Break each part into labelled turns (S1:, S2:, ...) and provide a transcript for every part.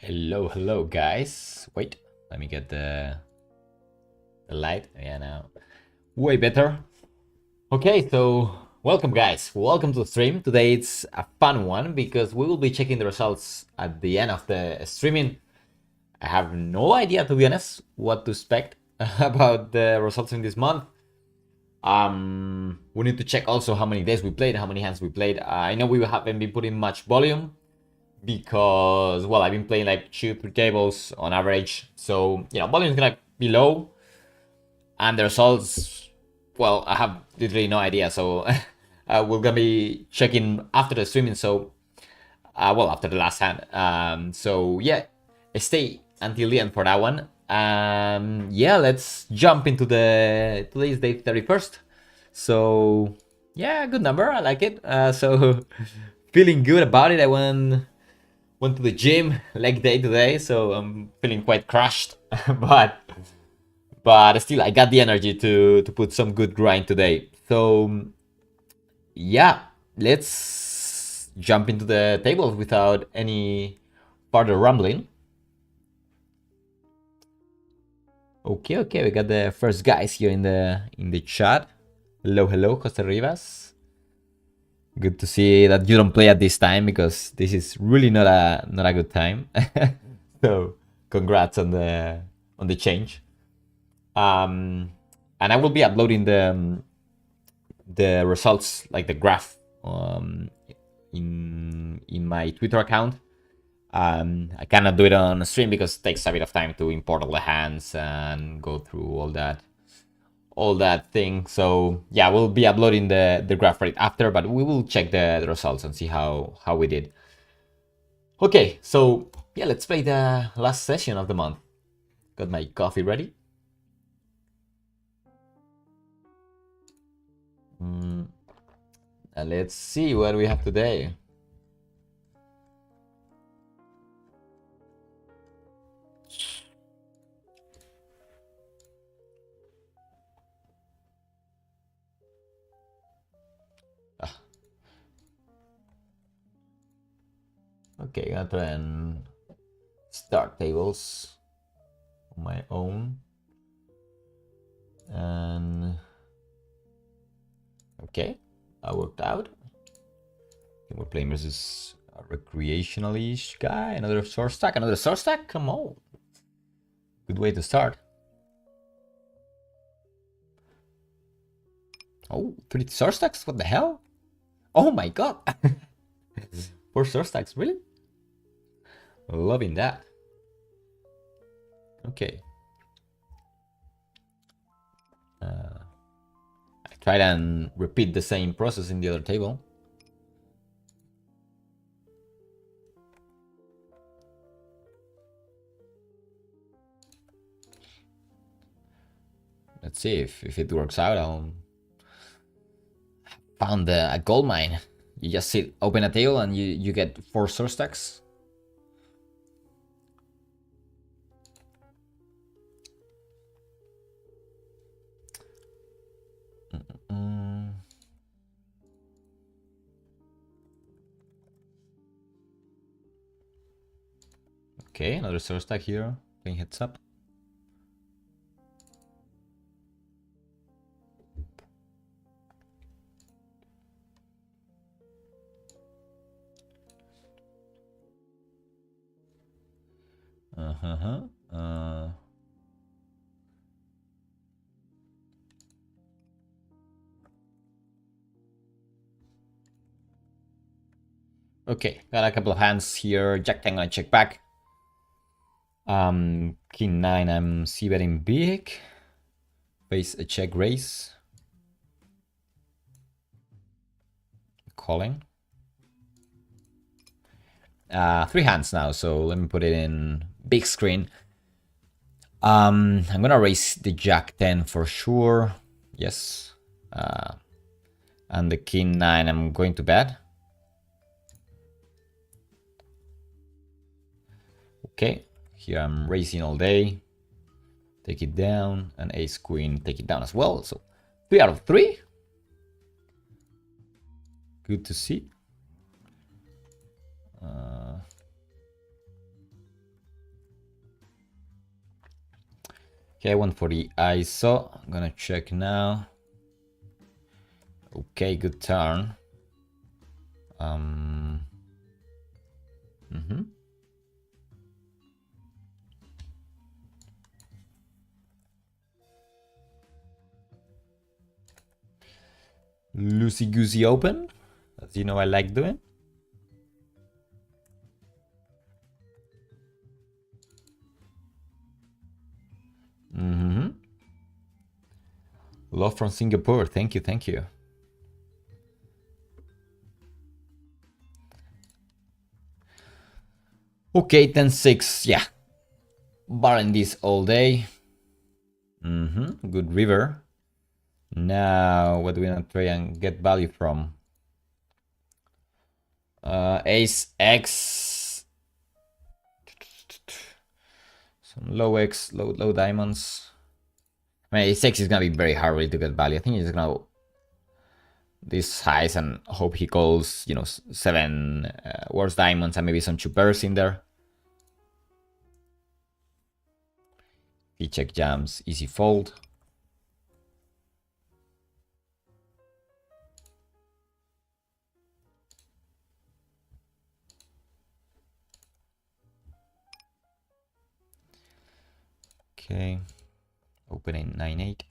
S1: Hello, guys. Wait, let me get the light. Yeah, now way better. Okay, so welcome, guys. Welcome to the stream. Today it's a fun one because we will be checking the results at the end of the streaming. I have no idea, to be honest, what to expect about the results in this month. We need to check also how many days we played, how many hands we played. I know we haven't been putting much volume because, well, I've been playing like 2-3 tables on average, so volume is gonna be low, and the results, well, I have literally no idea. So we're gonna be checking after the streaming, so well, after the last hand. So yeah, stay until the end for that one. Yeah, let's jump into the today's day 31st. So yeah, good number, I like it. So feeling good about it. I went to the gym leg day today, so I'm feeling quite crushed, but still I got the energy to put some good grind today. So yeah, let's jump into the tables without any further rambling. Okay, we got the first guys here in the chat. Hello, Costa Rivas. Good to see that you don't play at this time, because this is really not a good time. So congrats on the change. And I will be uploading the results, like the graph, in my Twitter account. I cannot do it on stream because it takes a bit of time to import all the hands and go through all that thing. So yeah, we'll be uploading the graph right after, but we will check the results and see how we did. Okay, so yeah, let's play the last session of the month. Got my coffee ready. Let's see what we have today. Okay, gonna try and start tables on my own. And okay, that worked out. We're playing versus a recreational-ish guy. Another source stack. Come on. Good way to start. Oh, 3 source stacks? What the hell? Oh my god. 4 source stacks, really? Loving that. Okay. I tried and repeat the same process in the other table. Let's see if it works out. I'll found a gold mine. You just open a table and you get 4 source stacks. Okay, another source stack here. Playing heads up. Okay, got a couple of hands here. Jack 10 gonna check back. King 9, I'm c-betting big. Face a check raise. Calling. 3 hands now, so let me put it in big screen. I'm gonna raise the Jack 10 for sure. Yes. And the King 9, I'm going to bet. Okay, here I'm raising all day. Take it down, and ace queen, take it down as well. So 3 out of 3. Good to see. Okay, I went for the ISO. I'm gonna check now. Okay, good turn. Loosey goosey open, as you know I like doing. Love from Singapore. Thank you, thank you. Okay, 10-6. Yeah. Barring this all day. Good river. Now, what do we want to try and get value from? Ace X. Some low X, low diamonds. I mean, Ace X is gonna be very hard really to get value. I think he's gonna this size and hope he calls, you know, 7 worse diamonds and maybe some 2 pairs in there. He check jams, easy fold. Okay, opening 9-8.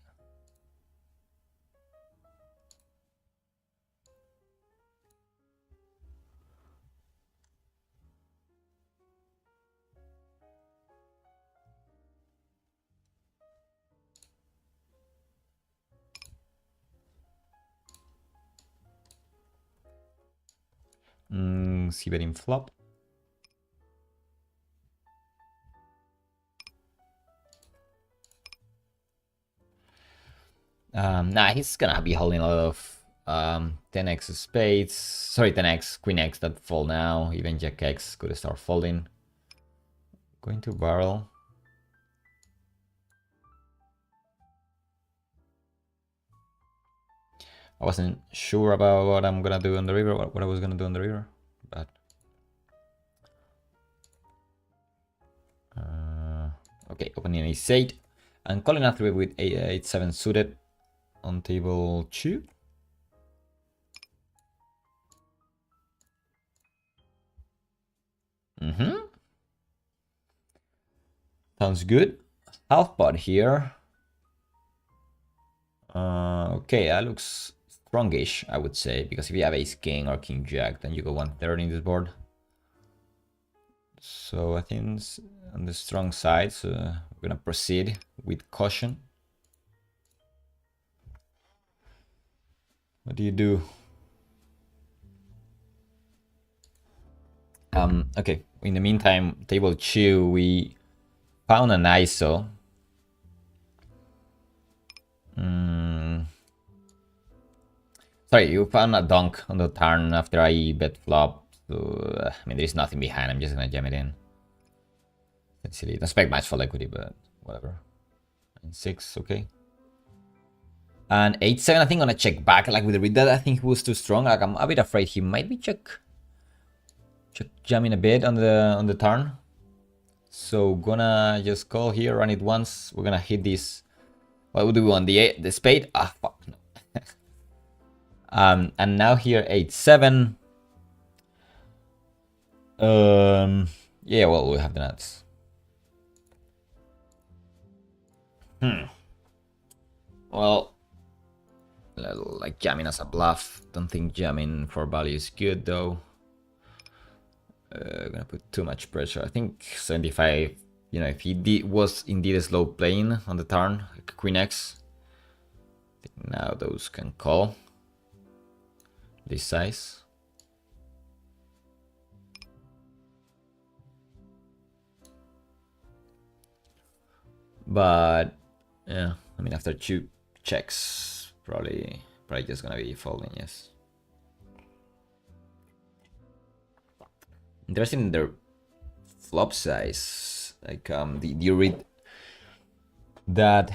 S1: See betting flop. Nah, he's gonna be holding a lot of 10x spades. Sorry, 10x, queen x that fall now. Even jack x could start folding. Going to barrel. I wasn't sure about what I'm gonna do on the river, what I was gonna do on the river, but okay, opening ace 8 and calling a 3 with 8-7 suited on table 2. Sounds good. Half pot here. Okay, that looks strongish, I would say, because if you have ace king or king jack, then you go 1/3 in this board. So I think it's on the strong side, so we're gonna proceed with caution. What do you do? Okay, in the meantime, table 2, we found an ISO. Sorry, you found a donk on the turn after I bet flop. So, I mean, there's nothing behind. I'm just gonna jam it in. Essentially, don't expect much for equity, but whatever. 9-6, okay. And 8-7, I think I'm gonna check back. Like with the read that, I think he was too strong. Like I'm a bit afraid he might be check jamming a bit on the turn. So gonna just call here, run it once. We're gonna hit this. What would we want? The spade? Ah, fuck no. And now here 8-7. Yeah, well, we have the nuts. Well, like jamming as a bluff. Don't think jamming for value is good though. Gonna put too much pressure. I think 75. You know, if he was indeed a slow playing on the turn, like queen x. I think now those can call. This size. But yeah, I mean after 2 checks, probably just gonna be folding, yes. Interesting in their flop size. Like do you read that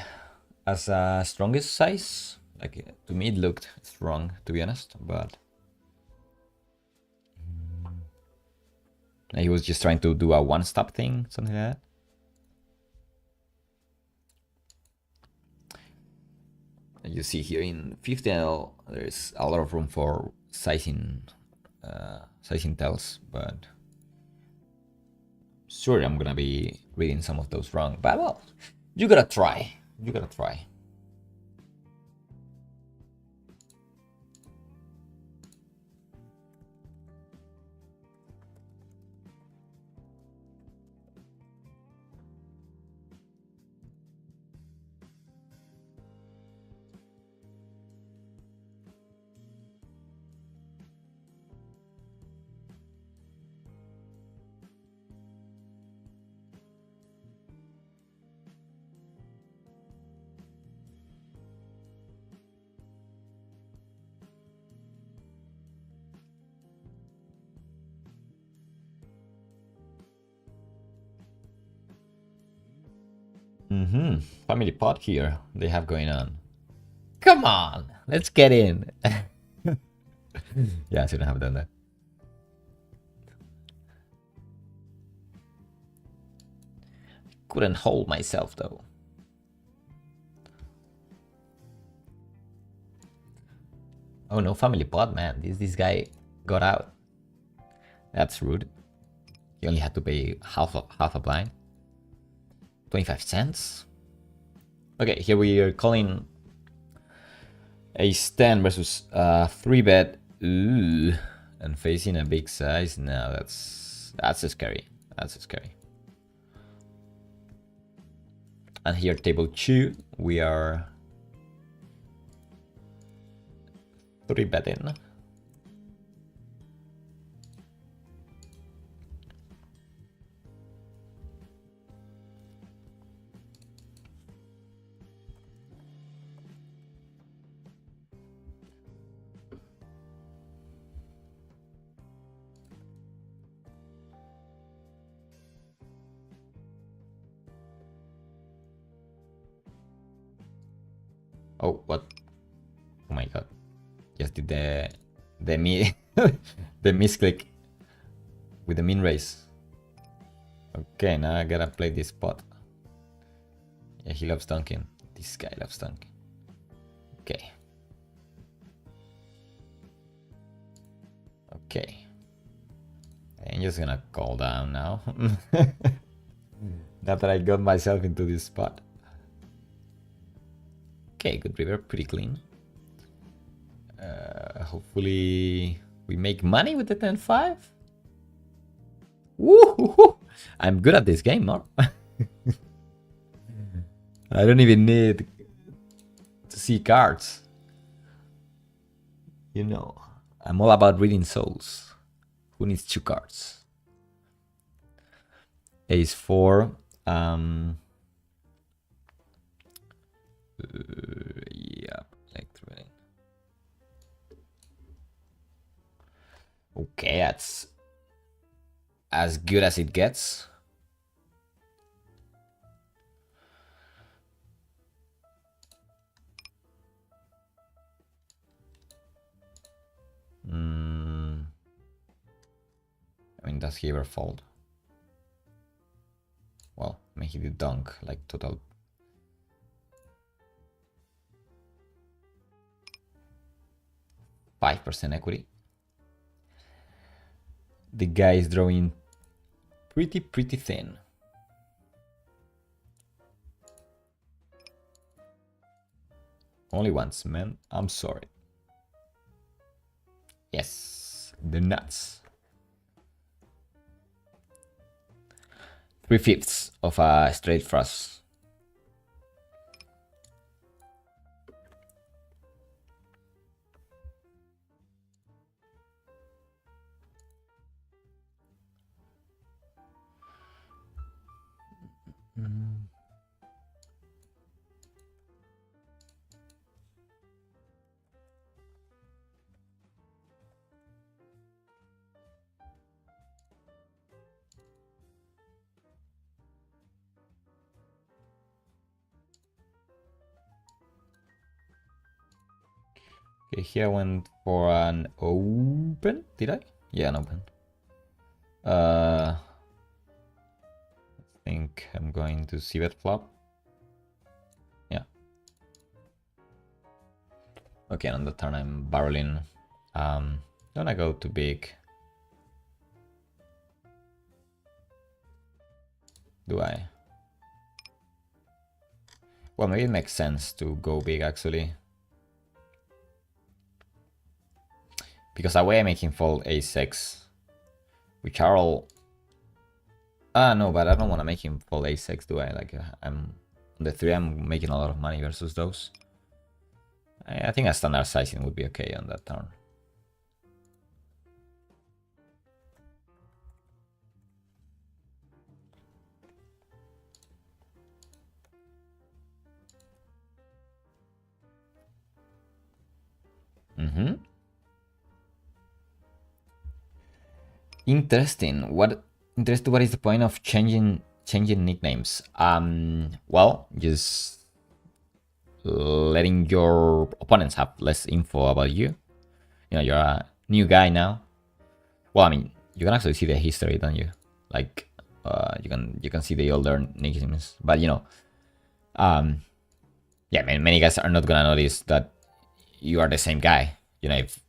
S1: as a strongest size? Like to me it looked strong, to be honest, but he was just trying to do a one-stop thing, something like that. You see here in 15L, there's a lot of room for sizing tells, but sorry, I'm gonna be reading some of those wrong. But well, you gotta try. You gotta try. Family pot here they have going on. Come on, let's get in. Yeah, I shouldn't have done that. Couldn't hold myself though. Oh no, family pot, man. This guy got out. That's rude. He only had to pay half a blind. 25 cents. Okay, here we are calling ace 10 versus 3-bet. Ooh, and facing a big size. No, that's scary. That's scary. And here table 2, we are 3-betting. Oh, what? Oh my god. Just did the misclick with the min raise. Okay, now I gotta play this spot. Yeah, he loves dunking. This guy loves dunking. Okay. Okay. I'm just gonna call down now. Now that I got myself into this spot. Okay, good river, pretty clean. Hopefully we make money with the 10-5. Woo! I'm good at this game, Mark. I don't even need to see cards. You know, I'm all about reading souls. Who needs 2 cards? Ace 4. Yeah, like 3. Okay, that's as good as it gets. I mean, does he ever fold? Well, I mean, he did dunk, like total. %5 equity. The guy is drawing pretty thin. Only once, man. I'm sorry. Yes, the nuts. 3/5 of a straight flush. Okay, here I went for an open. Did I? Yeah, an open. I think I'm going to see that flop. Yeah. Okay, on the turn I'm barreling. Don't I go too big? Do I? Well, maybe it makes sense to go big actually. Because away I'm making fold a6. Which are all... Ah, no, but I don't want to make him fold a6, do I? Like, I'm... On the 3 I'm making a lot of money versus those. I think a standard sizing would be okay on that turn. Interesting. What is the point of changing nicknames? Well, just letting your opponents have less info about you. You know, you're a new guy now. Well, I mean, you can actually see the history, don't you? Like, you can see the older nicknames, but you know, yeah, many guys are not gonna notice that you are the same guy. You know, if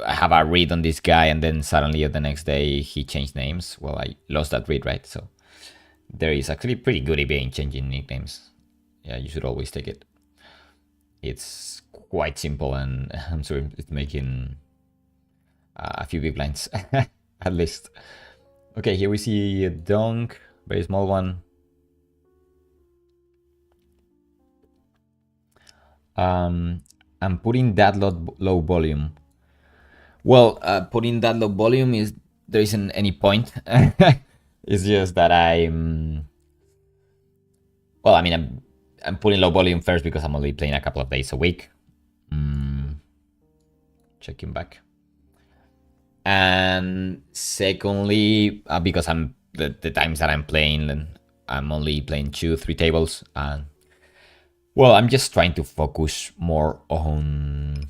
S1: I have a read on this guy and then suddenly the next day he changed names, well, I lost that read, right? So there is actually pretty good EVA in changing nicknames. Yeah, you should always take it. It's quite simple, and I'm sure it's making a few big blinds at least. Okay, here we see a donk, very small one. I'm putting that low volume. Well, putting that low volume is there isn't any point. It's just that I'm. Well, I mean, I'm putting low volume first because I'm only playing a couple of days a week. Checking back. And secondly, because I'm the times that I'm playing, I'm only playing 2-3 tables, and well, I'm just trying to focus more on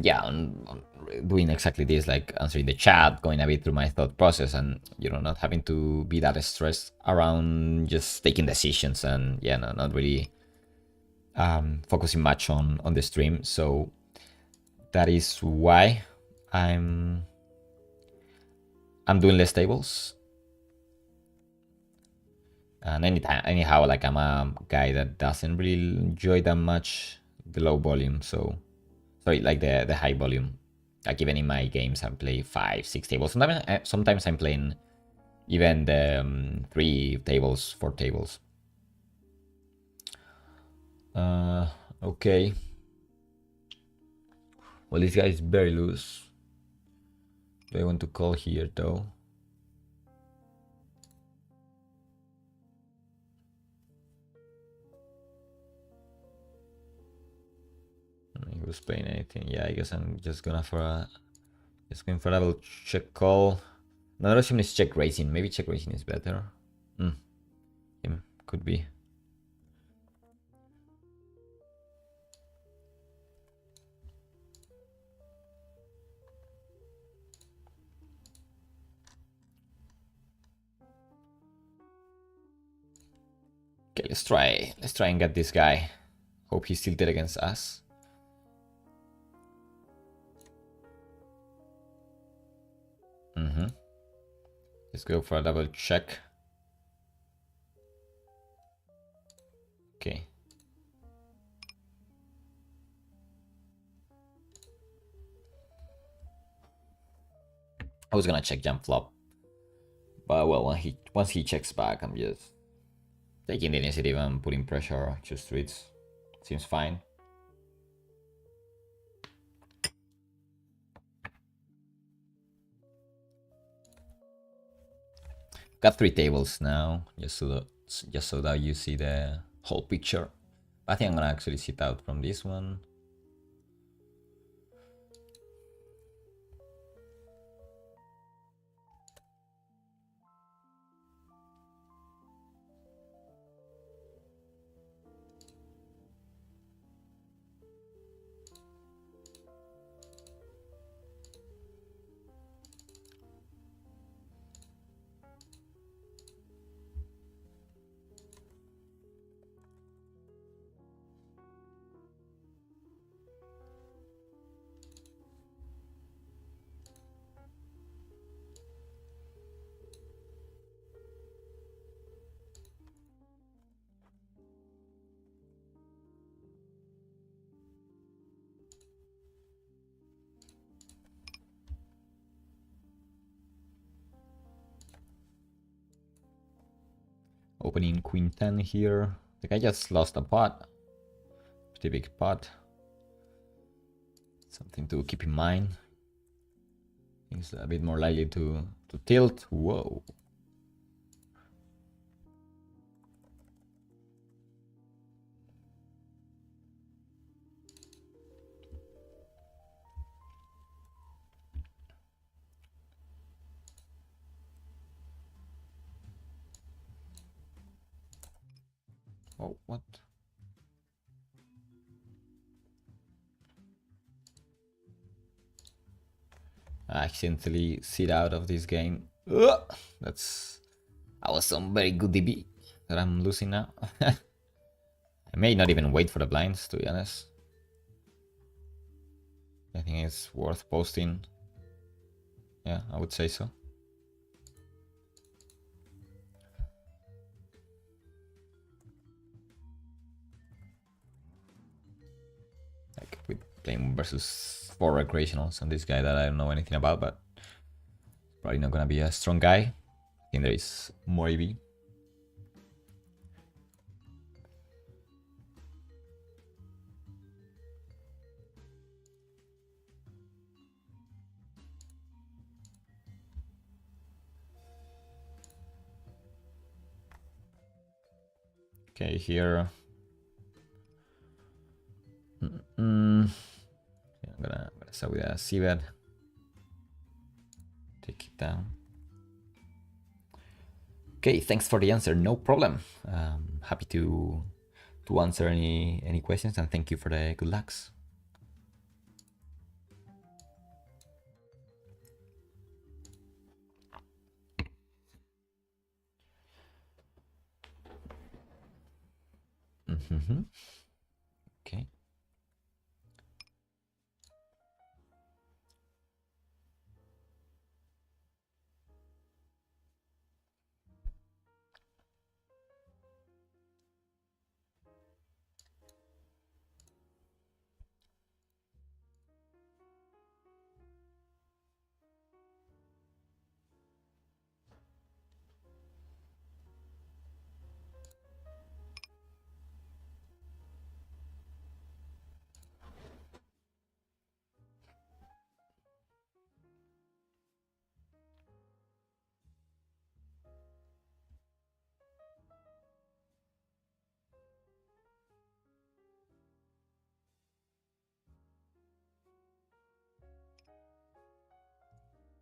S1: yeah, on doing exactly this, like answering the chat, going a bit through my thought process, and you know, not having to be that stressed around just taking decisions, and yeah, no, not really focusing much on the stream. So that is why I'm doing less tables. And anyhow, like I'm a guy that doesn't really enjoy that much the low volume. So sorry, like the high volume. Like even in my games, I play 5-6 tables. Sometimes I'm playing even the 3 tables, 4 tables. Okay. Well, this guy is very loose. Do I want to call here though? He was playing anything. Yeah, I guess I'm just gonna just going for a double check call. Another option is check raising. Maybe check raising is better. Yeah, could be. Okay, let's try and get this guy. Hope he's tilted against us. Let's go for a double check. Okay. I was gonna check jump flop, but well, once he checks back, I'm just taking the initiative and putting pressure to streets. Seems fine. Got 3 tables now, just so that you see the whole picture. I think I'm gonna actually sit out from this one. opening queen 10 here. The guy just lost a pot. Pretty big pot. Something to keep in mind. He's a bit more likely to tilt. Whoa. Oh, what? I accidentally sit out of this game. Ugh, that was some very good DB that I'm losing now. I may not even wait for the blinds, to be honest. I think it's worth posting. Yeah, I would say so. Like with playing versus 4 recreationals and this guy that I don't know anything about, but probably not gonna be a strong guy. I think there is more EV. Okay, here. I'm gonna start with a c-bet. Take it down. Okay, thanks for the answer. No problem. Happy to answer any questions, and thank you for the good lucks. Okay.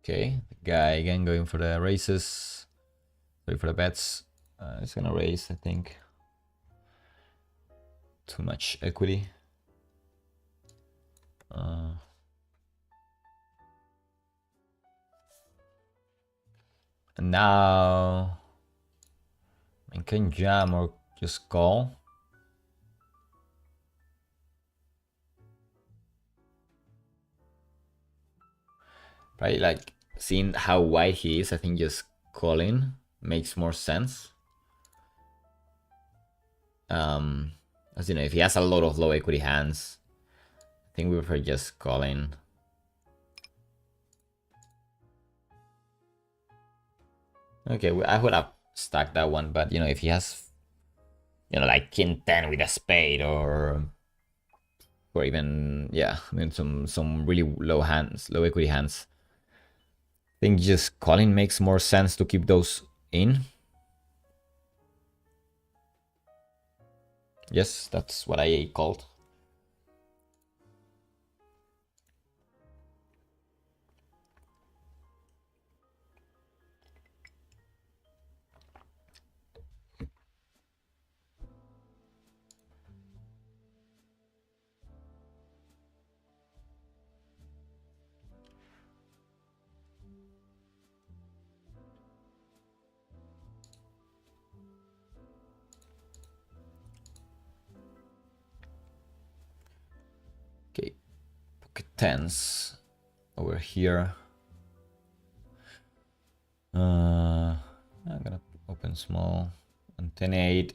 S1: Okay, the guy again going for the raises. Sorry for the bets. It's gonna raise, I think. Too much equity. And now I can jam or just call. Right, like seeing how wide he is, I think just calling makes more sense. As you know, if he has a lot of low equity hands, I think we prefer just calling. Okay, I would have stacked that one, but you know, if he has, you know, like king 10 with a spade, or even, yeah, I mean some really low equity hands, I think just calling makes more sense to keep those in. Yes, that's what I called. Okay, pocket tens over here. I'm gonna open small. And 10-8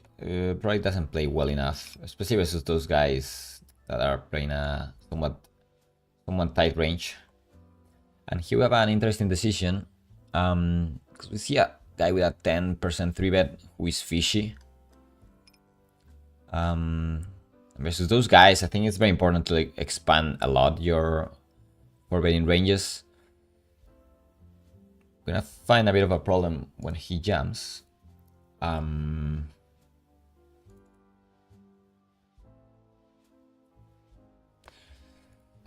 S1: probably doesn't play well enough, especially versus those guys that are playing a somewhat tight range. And here we have an interesting decision. Because we see guy with a 10% 3-bet who is fishy. Versus those guys, I think it's very important to like expand a lot your 4-betting ranges. I'm gonna find a bit of a problem when he jams.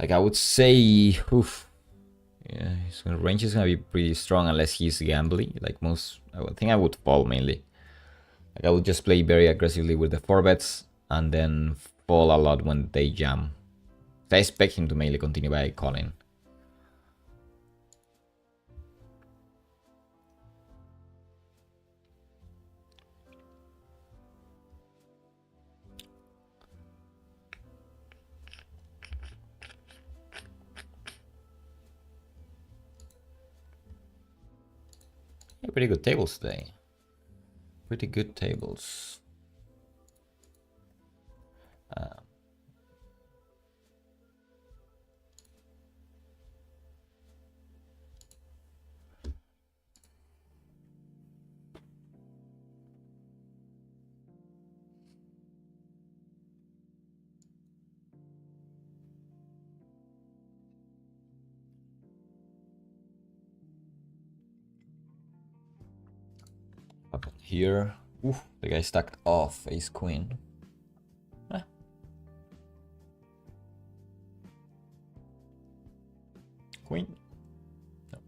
S1: Like I would say, oof, yeah, his range is gonna be pretty strong unless he's gambly. Like most, I would think I would fall mainly. Like I would just play very aggressively with the 4-bets and then fall a lot when they jam. So I expect him to mainly continue by calling. Yeah, pretty good tables today. Pretty good tables. Up here. Oof, the guy stacked off ace queen. Queen. No.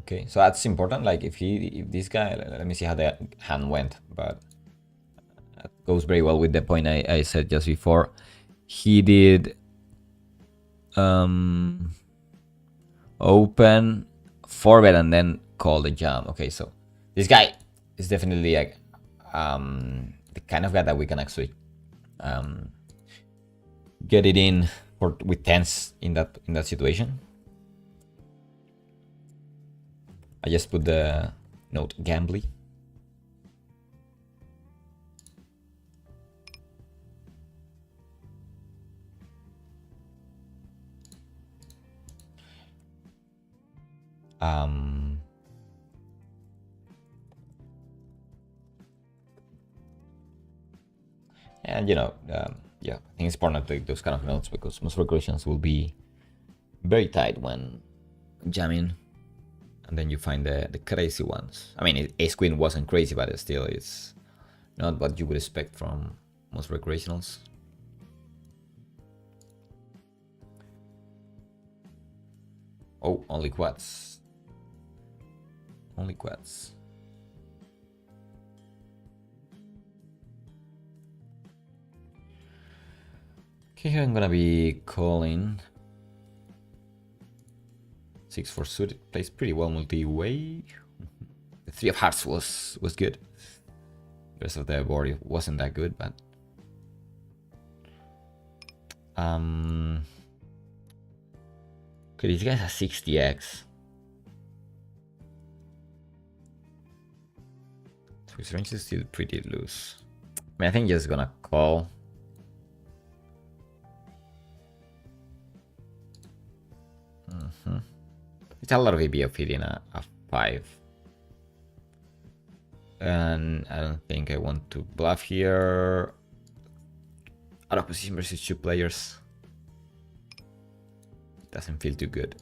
S1: Okay, so that's important. Like if this guy, let me see how the hand went, but that goes very well with the point I said just before. He did open 4-bet and then call the jam. Okay, so this guy is definitely like the kind of guy that we can actually get it in for with tens in that situation. I just put the note gambly. And yeah, I think it's important to take those kind of notes because most regulations will be very tight when jamming, and then you find the crazy ones. I mean, ace queen wasn't crazy, but still, it's not what you would expect from most recreationals. Oh, only quads. Only quads. Okay, here I'm gonna be calling 6-4 suited. Plays pretty well multi-way. The 3 of hearts was good. The rest of the board wasn't that good, but okay, this guy has 60x. So his range is still pretty loose. I mean, I think he's just gonna call. It's a lot of ABF hitting a 5. And I don't think I want to bluff here. Out of position versus 2 players. Doesn't feel too good.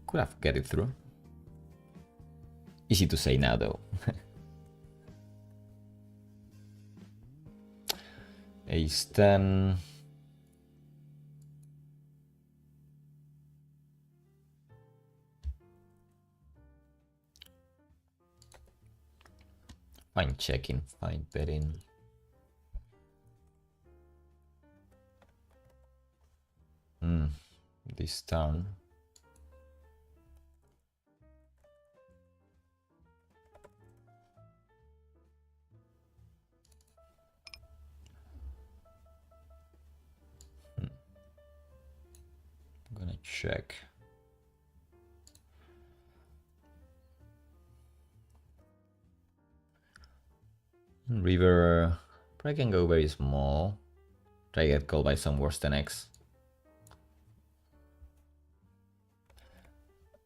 S1: Could have get it through. Easy to say now though. Ace 10. Fine checking, fine betting. This turn. I'm gonna check. River I can go very small. Try to get called by some worse than X.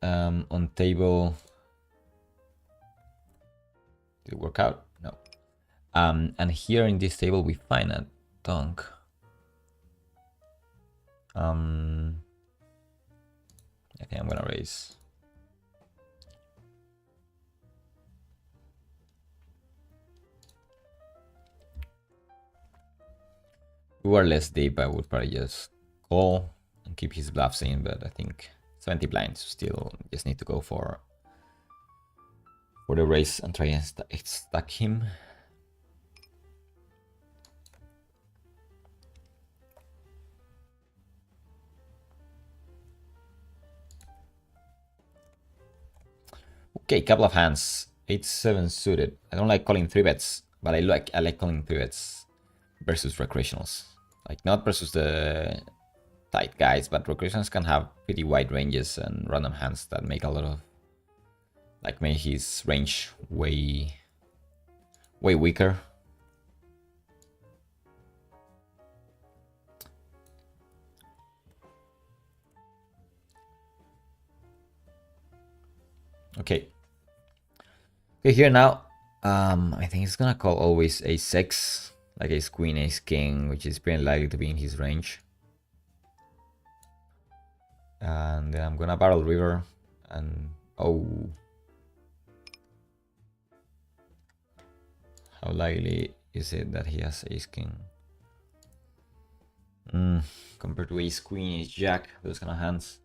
S1: On table, did it work out? No. And here in this table we find a donk. I think I'm gonna raise. We were less deep, I would probably just call and keep his bluffs in, but I think 70 blinds still just need to go for the raise and try and stack him. Okay, couple of hands. 8-7 suited. I don't like calling 3-bets, but I like calling 3-bets versus recreationals. Like, not versus the tight guys, but recreationals can have pretty wide ranges and random hands that make a lot of, like, make his range way weaker. Okay. Okay, here now, I think he's gonna call always ace-6, like ace-queen, ace-king, which is pretty likely to be in his range. And then I'm gonna barrel river, and oh, how likely is it that he has ace-king? Compared to ace-queen, ace-jack, those kind of hands.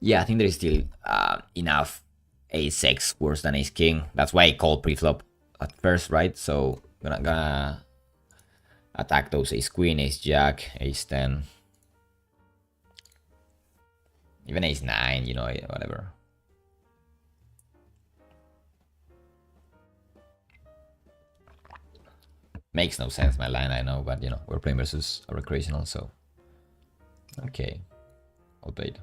S1: Yeah, I think there is still enough ace-6 worse than ace-king. That's why I called pre-flop at first, right? So gonna attack those ace-queen, ace-jack, ace-10. Even ace-9, you know, whatever. Makes no sense, my line, I know, but, you know, we're playing versus a recreational, so... Okay. Well played.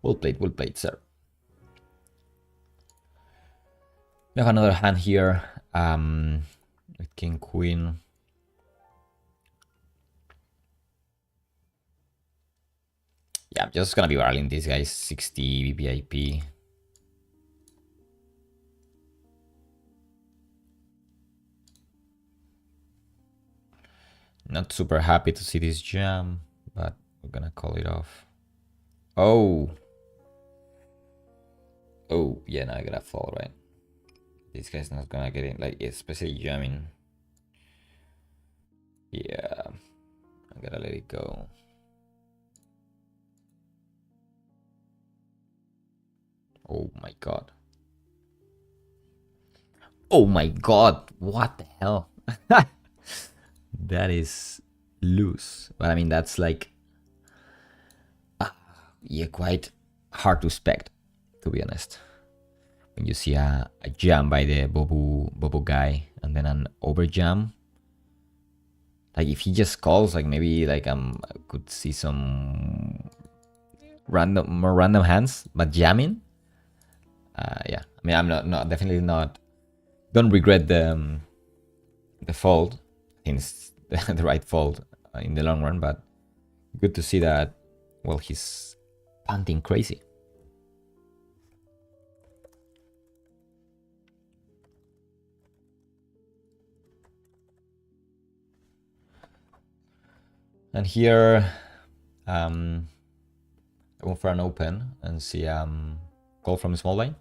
S1: Well played, sir. We have another hand here, with king, queen. Yeah, I'm just gonna be barreling these guys, 60 VPIP. Not super happy to see this jam, but we're gonna call it off. Oh, yeah, now I gotta fall, right? This guy's not gonna get in, like, especially jamming. Yeah, I gotta let it go. Oh my god. Oh my god, what the hell? That is loose. But I mean, that's like, yeah, quite hard to expect, to be honest. When you see a jam by the Bobo guy and then an over jam. Like, if he just calls, like, maybe like I could see some more random hands, but jamming. Yeah, I mean, I'm not definitely not. Don't regret the fold. I think it's the right fold in the long run, but good to see that. Well, he's punting crazy. And here, I went for an open and see call from small line.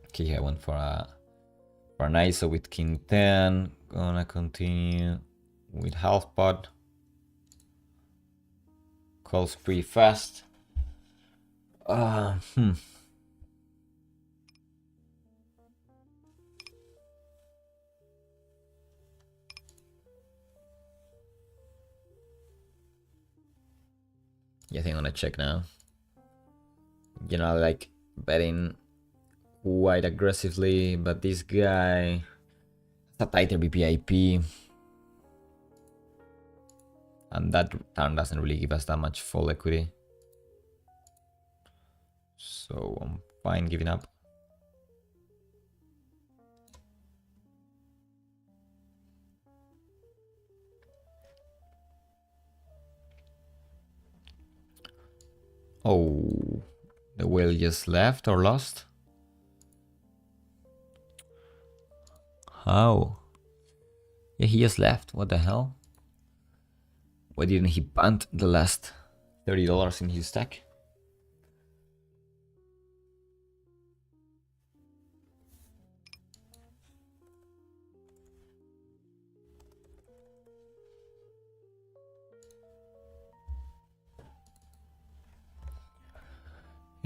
S1: Okay, I went for an ISO with king 10. Gonna continue with half pot. Calls pretty fast. Yeah, I think I'm gonna check now. You know, like betting quite aggressively, but this guy has a tighter BPIP. And that turn doesn't really give us that much full equity. So I'm fine giving up. Oh, the whale just left or lost? How? Yeah, he just left. What the hell? Why didn't he punt the last $30 in his stack?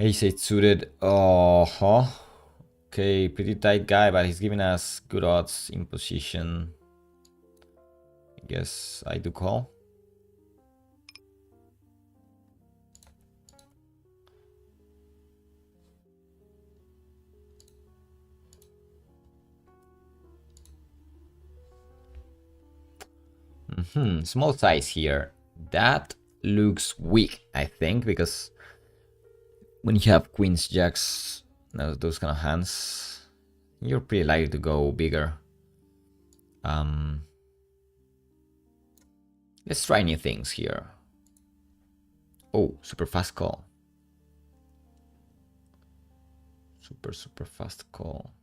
S1: Ace-8 suited. Oh, okay, pretty tight guy, but he's giving us good odds in position. I guess I do call. Small size here. That looks weak, I think, because when you have queens, jacks, those kind of hands, you're pretty likely to go bigger. Let's try new things here. Oh, super fast call. Super fast call.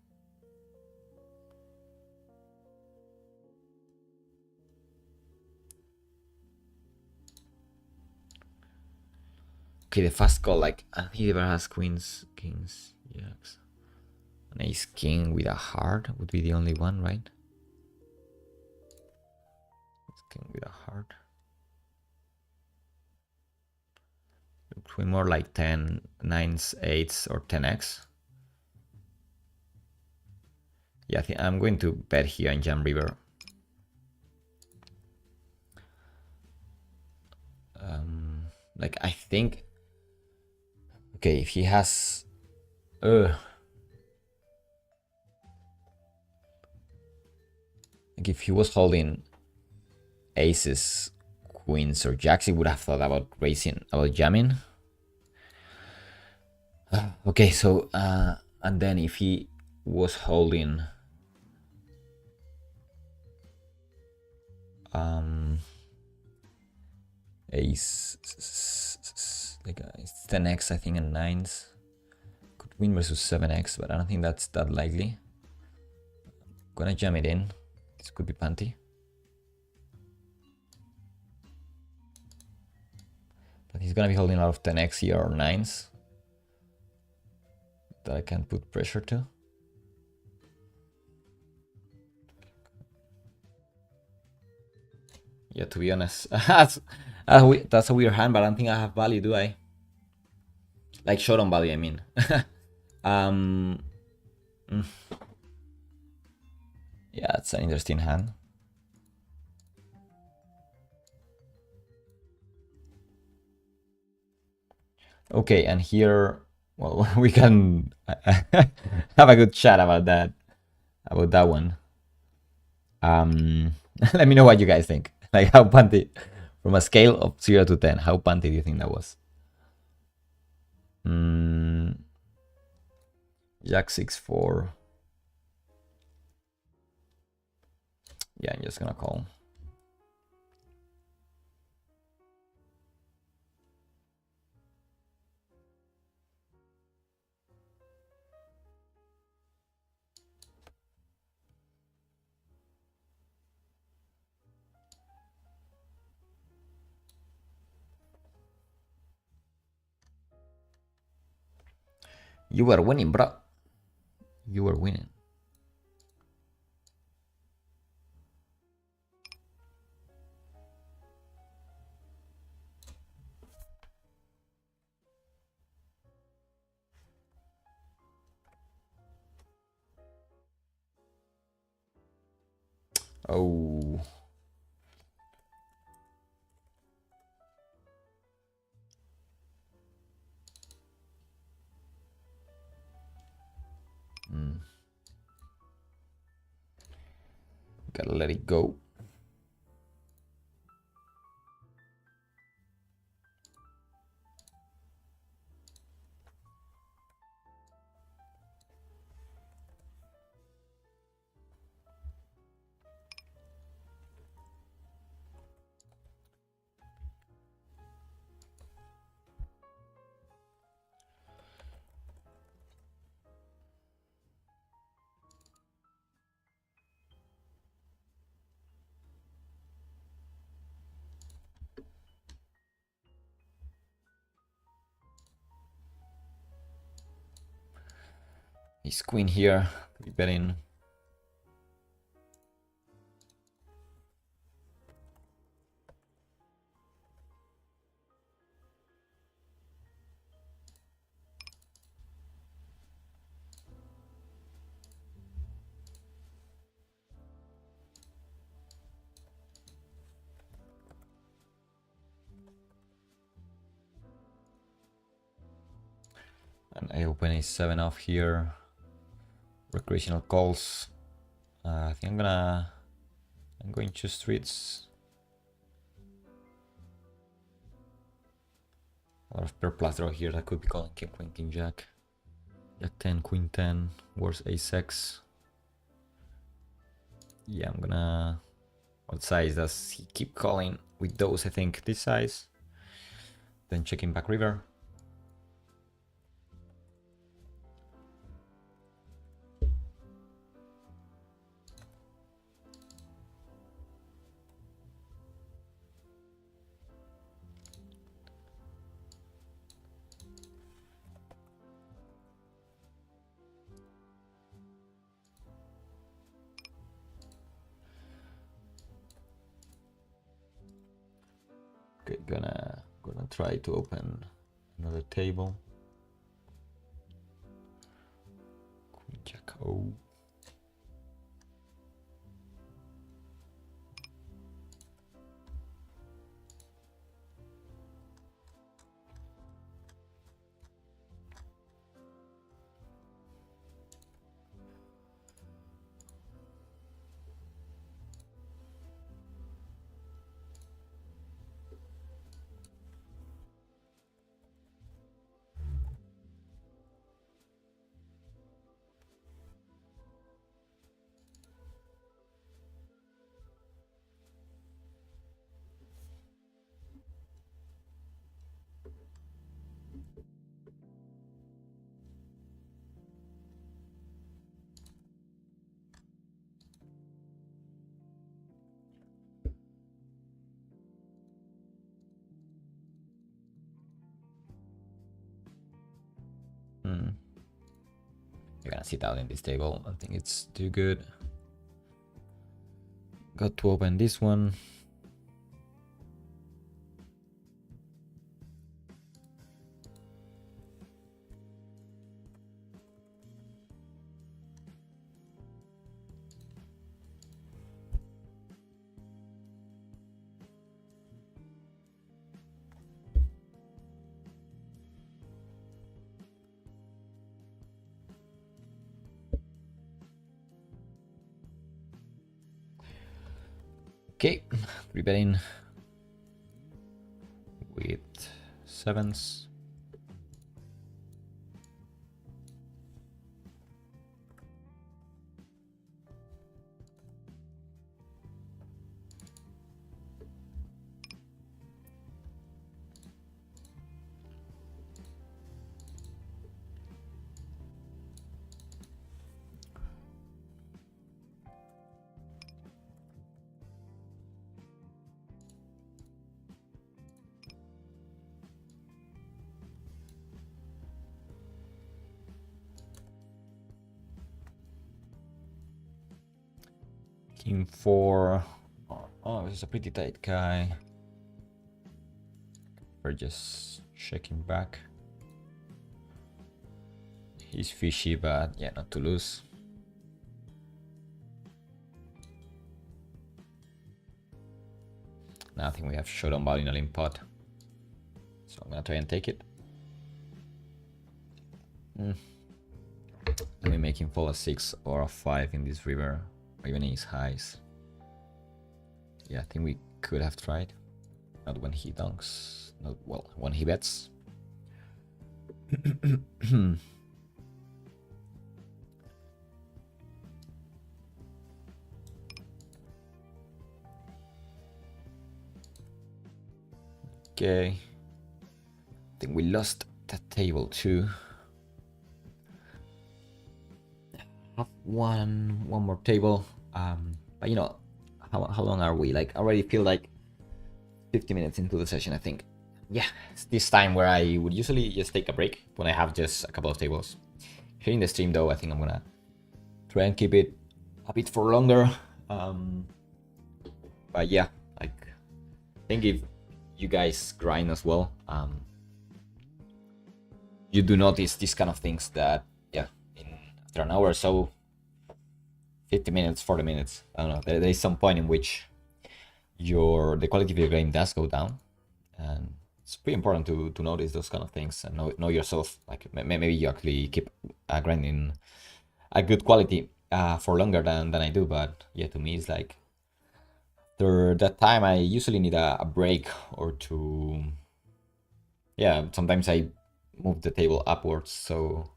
S1: Okay, the fast call, like, he never has queens, kings, jacks. An ace king with a heart would be the only one, right? Ace king with a heart. Looks way more like 10, 9s, 8s, or 10x. Yeah, I think I'm going to bet here in Jam River. Like, I think... Okay, if he has... Like, if he was holding aces, queens, or jacks, he would have thought about raising, about jamming. Okay, so... and then if he was holding... ace... Like, it's 10x, I think, and 9s. Could win versus 7x, but I don't think that's that likely. Gonna jam it in. This could be panty. But he's gonna be holding a lot of 10x here or 9s that I can put pressure to. Yeah, to be honest, that's a weird hand, but I don't think I have value, do I? Like showdown value, I mean. Yeah, it's an interesting hand. Okay, and here, well, we can have a good chat about that one. Let me know what you guys think. Like, how panty, from a scale of 0 to 10, how panty do you think that was? Jack 6-4. Yeah, I'm just gonna call. You were winning, bro. You were winning. Oh. Gotta let it go. His queen here, we betting. And I open a 7 off here. Recreational calls. I think I'm going to streets. A lot of pair plus draw here. That could be calling king, queen, king, jack. Jack 10, queen 10, worse ace-x. Yeah, I'm gonna... What size does he keep calling with those? I think this size. Then checking back river. Okay, gonna try to open another table. Queen jack O. You're gonna sit out in this table. I think it's too good. Got to open this one. Okay, 3-betting with 7s. King 4. Oh, this is a pretty tight guy. We're just checking back. He's fishy, but yeah, not to lose. Now I think we have showdown value in a limp pot. So I'm gonna try and take it. Let me make him fall a 6 or a 5 in this river, or even ace highs. Yeah, I think we could have tried. Not when he dunks. Not well, when he bets. Okay. I think we lost that table too. Have one more table. But you know, how long are we? Like, I already feel like 50 minutes into the session, I think. Yeah, it's this time where I would usually just take a break when I have just a couple of tables. Here in the stream, though, I think I'm gonna try and keep it a bit for longer. But yeah, like, I think if you guys grind as well, you do notice these kind of things that, yeah, after an hour or so, 50 minutes, 40 minutes, I don't know, there is some point in which the quality of your game does go down, and it's pretty important to notice those kind of things and know yourself. Like, maybe you actually keep grinding a good quality for longer than I do, but yeah, to me it's like after that time I usually need a break or two. Yeah, sometimes I move the table upwards, so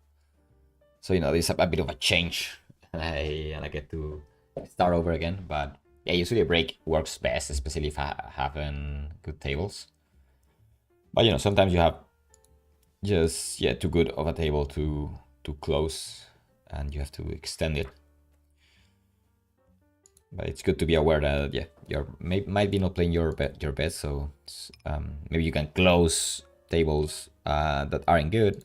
S1: you know, there's a bit of a change, and I get to start over again. But yeah, usually a break works best, especially if I having good tables. But you know, sometimes you have just, yeah, too good of a table to close, and you have to extend it. But it's good to be aware that, yeah, you're might be not playing your best, so maybe you can close tables that aren't good.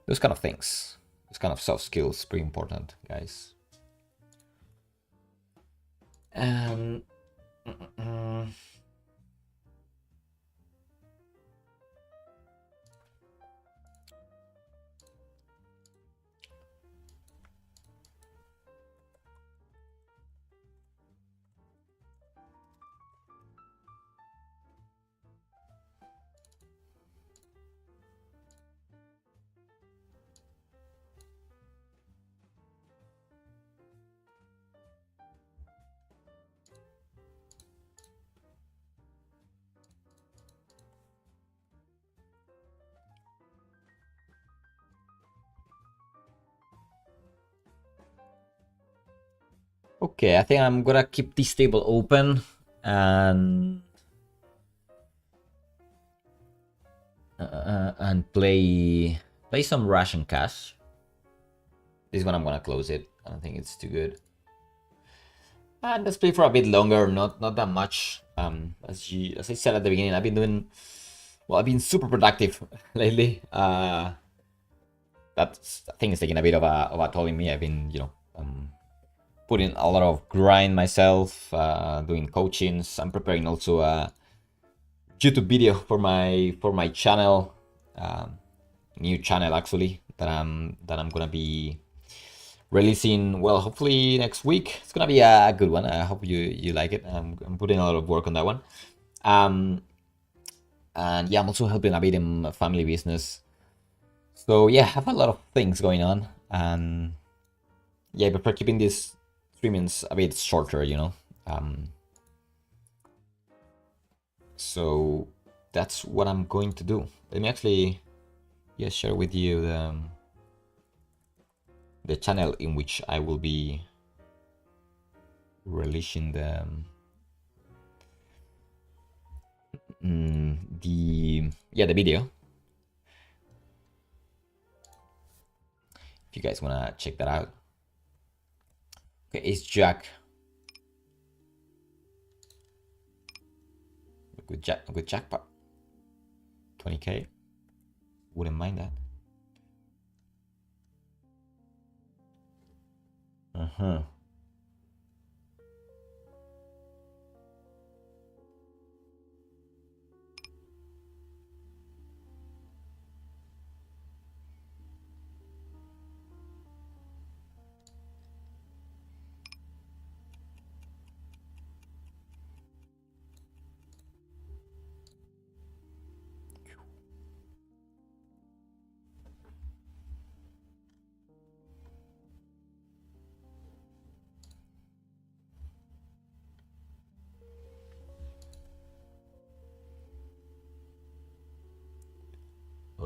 S1: Those kind of things, those kind of soft skills, pretty important, guys. And okay, I think I'm gonna keep this table open and play some Russian cash. This one I'm gonna close it. I don't think it's too good. And let's play for a bit longer, not that much. As I said at the beginning, I've been super productive lately. That's, I think, it's taking a bit of a toll in me. I've been, putting a lot of grind myself, doing coachings. I'm preparing also a YouTube video for my channel, new channel actually, that I'm gonna be releasing, well, hopefully next week. It's gonna be a good one. I hope you like it. I'm putting a lot of work on that one. And yeah, I'm also helping a bit in my family business. So yeah, I have a lot of things going on, and yeah, I prefer keeping these streamings a bit shorter, so that's what I'm going to do. Let me actually, yeah, share with you the channel in which I will be releasing the video. If you guys wanna check that out. Okay, it's Jack. A good jackpot. 20k. Wouldn't mind that. Uh-huh.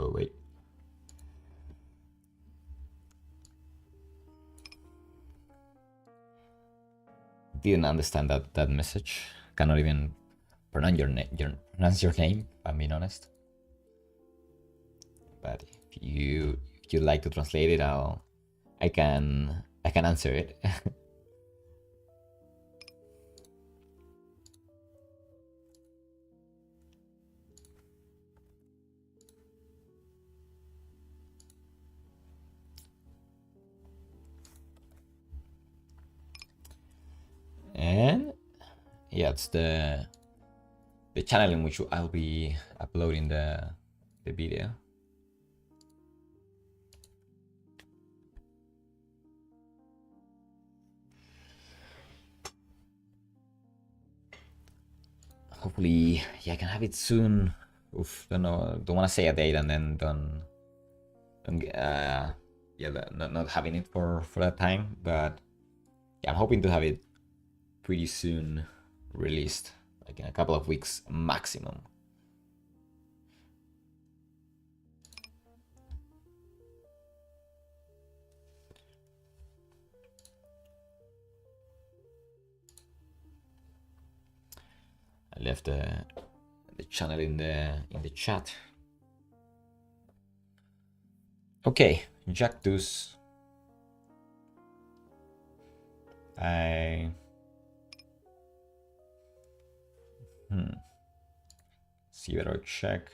S1: Oh, wait. Didn't understand that message. Cannot even pronounce your name, if I'm being honest. But if you'd like to translate it, I can answer it. And yeah, it's the channel in which I'll be uploading the video. Hopefully, yeah, I can have it soon. Oof, don't know, don't want to say a date and then don't yeah, not having it for that time. But yeah, I'm hoping to have it pretty soon released, like in a couple of weeks maximum. I left the channel in the chat. Okay, Jack Deuce. Zero check.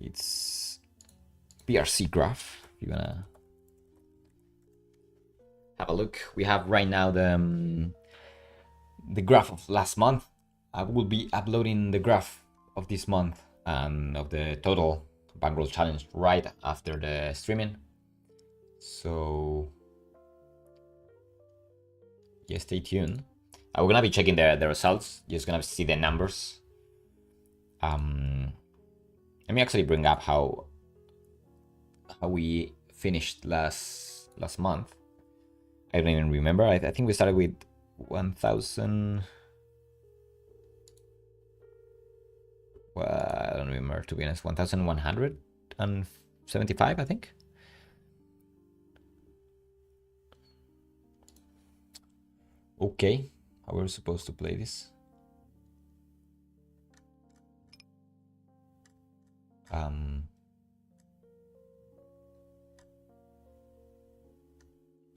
S1: It's brcgraph. If you wanna have a look, we have right now the graph of last month. I will be uploading the graph of this month and of the total bankroll challenge right after the streaming. So yeah, stay tuned. We're gonna be checking the results. Just gonna see the numbers. Let me actually bring up how we finished last month. I don't even remember. I think we started with 1,000. Well, I don't remember, to be honest. 1,175, I think. Okay, how are we supposed to play this?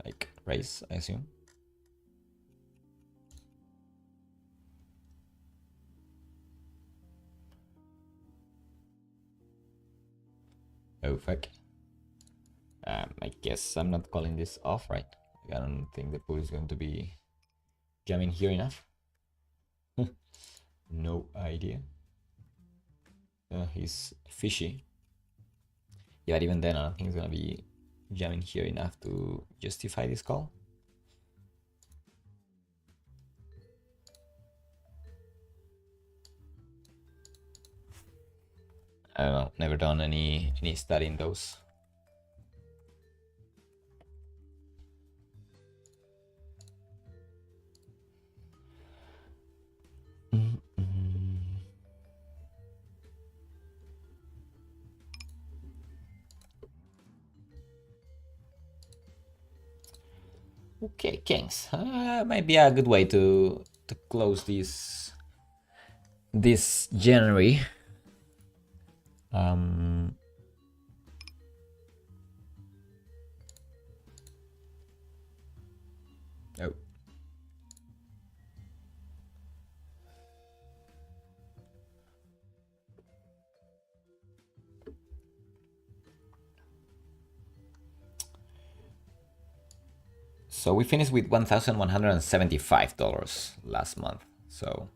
S1: Like race, I assume. Oh fuck. I guess I'm not calling this off, right? I don't think the pool is going to be jamming here enough. No idea. He's fishy. Yeah, but even then, I don't think it's gonna be jamming here enough to justify this call. I don't know, never done any study in those. Okay, kings. Might be a good way to close this January. Oh. So we finished with $1,175 last month. So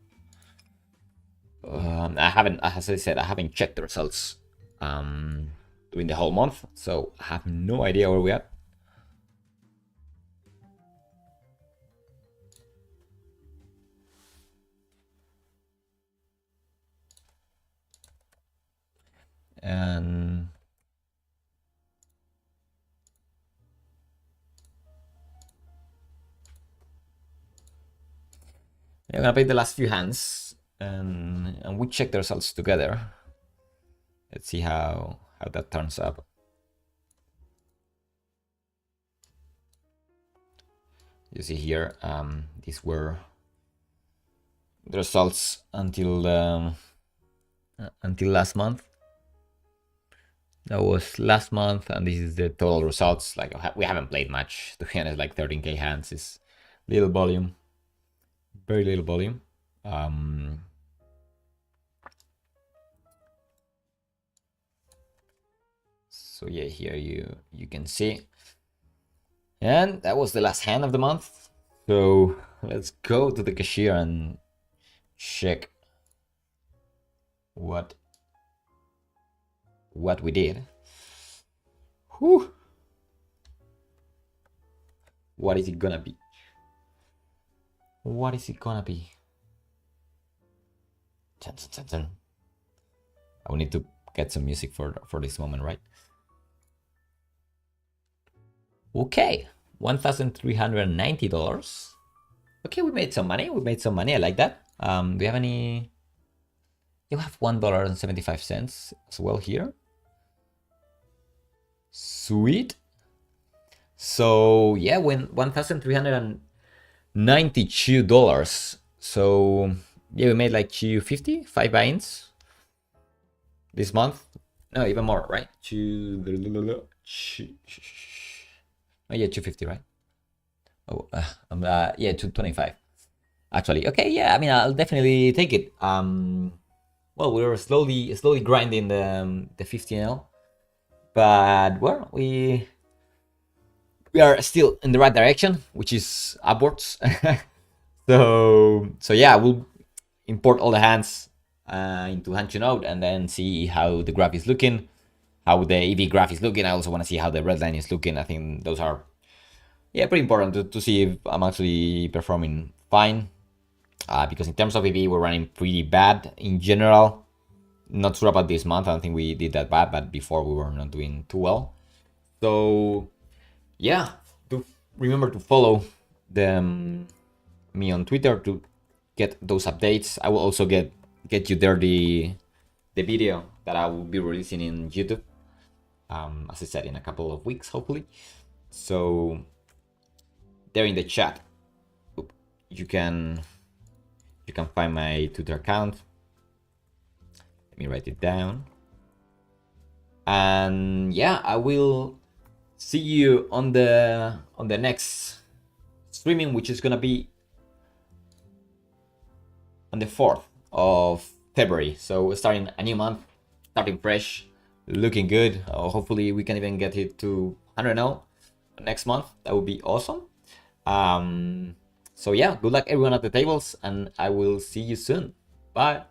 S1: I haven't, as I said, I haven't checked the results during the whole month. So I have no idea where we are. And I'm gonna play the last few hands, and we check the results together. Let's see how that turns up. You see here, these were the results until last month. That was last month, and this is the total results. Like, we haven't played much, to be honest. Like 13k hands is little volume, very little volume. So yeah, here you can see, and that was the last hand of the month. So let's go to the cashier and check what we did. Whew. What is it gonna be? What is it gonna be? Dun, dun, dun, dun. I will need to get some music for this moment, right? Okay, $1,390. Okay, we made some money. I like that. Do you have any? You have $1.75 as well here. Sweet. So yeah, when $1,392. So yeah, we made like 250, 5 buy-ins this month. No, even more, right? Oh yeah, 250, right? Oh, yeah, 225. Actually, okay, yeah. I mean, I'll definitely take it. Well, we were slowly grinding the 15L, but well, we are still in the right direction, which is upwards. So yeah, we'll import all the hands into HandToNode and then see how the graph is looking, how the EV graph is looking. I also want to see how the red line is looking. I think those are, yeah, pretty important to see if I'm actually performing fine. Because in terms of EV, we're running pretty bad in general. Not sure about this month. I don't think we did that bad, but before we were not doing too well. So yeah, remember to follow me on Twitter to get those updates. I will also get you there the video that I will be releasing in YouTube. As I said, in a couple of weeks, hopefully. So there in the chat, you can find my Twitter account. Let me write it down. And yeah, I will see you on the next streaming, which is gonna be on the 4th of February. So we're starting a new month, starting fresh, looking good. Hopefully we can even get it to 100L next month. That would be awesome. So yeah, good luck everyone at the tables, and I will see you soon. Bye.